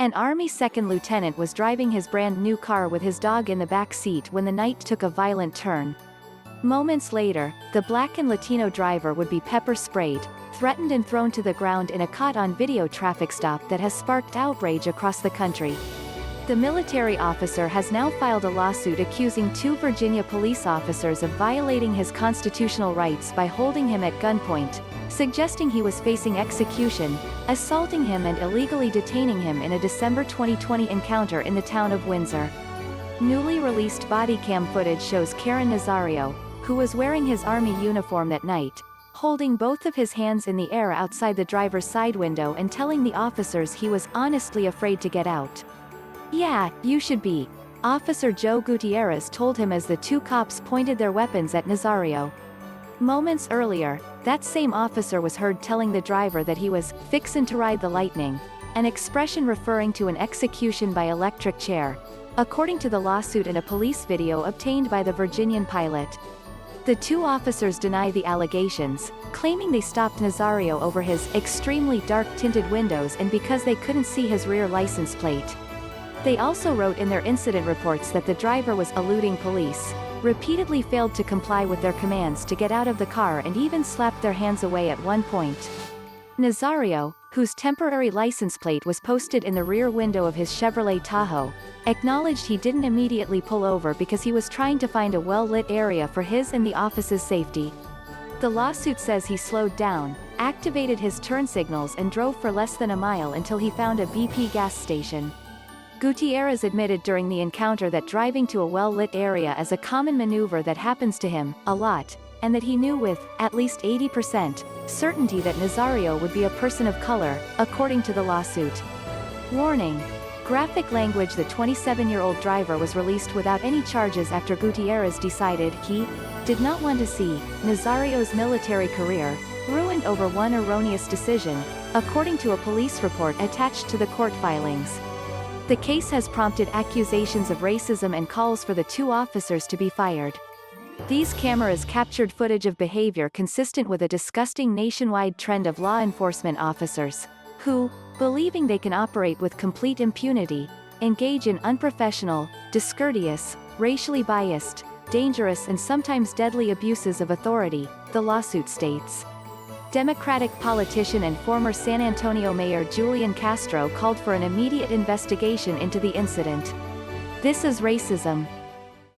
An Army second lieutenant was driving his brand-new car with his dog in the back seat when the night took a violent turn. Moments later, the black and Latino driver would be pepper-sprayed, threatened and thrown to the ground in a caught-on-video traffic stop that has sparked outrage across the country. The military officer has now filed a lawsuit accusing 2 Virginia police officers of violating his constitutional rights by holding him at gunpoint, suggesting he was facing execution, assaulting him and illegally detaining him in a December 2020 encounter in the town of Windsor. Newly released body cam footage shows Caron Nazario, who was wearing his Army uniform that night, holding both of his hands in the air outside the driver's side window and telling the officers he was honestly afraid to get out. "Yeah, you should be," Officer Joe Gutierrez told him as the 2 cops pointed their weapons at Nazario. Moments earlier, that same officer was heard telling the driver that he was "fixin' to ride the lightning," an expression referring to an execution by electric chair, according to the lawsuit and a police video obtained by the Virginian pilot. The 2 officers deny the allegations, claiming they stopped Nazario over his extremely dark-tinted windows and because they couldn't see his rear license plate. They also wrote in their incident reports that the driver was eluding police, repeatedly failed to comply with their commands to get out of the car and even slapped their hands away at one point. Nazario, whose temporary license plate was posted in the rear window of his Chevrolet Tahoe, acknowledged he didn't immediately pull over because he was trying to find a well-lit area for his and the office's safety. The lawsuit says he slowed down, activated his turn signals and drove for less than a mile until he found a BP gas station. Gutierrez admitted during the encounter that driving to a well-lit area is a common maneuver that happens to him, a lot, and that he knew with, at least 80%, certainty that Nazario would be a person of color, according to the lawsuit. Warning. Graphic language. The 27-year-old driver was released without any charges after Gutierrez decided he did not want to see Nazario's military career ruined over one erroneous decision, according to a police report attached to the court filings. The case has prompted accusations of racism and calls for the 2 officers to be fired. These cameras captured footage of behavior consistent with a disgusting nationwide trend of law enforcement officers, who, believing they can operate with complete impunity, engage in unprofessional, discourteous, racially biased, dangerous and sometimes deadly abuses of authority, the lawsuit states. Democratic politician and former San Antonio Mayor Julian Castro called for an immediate investigation into the incident. "This is racism,"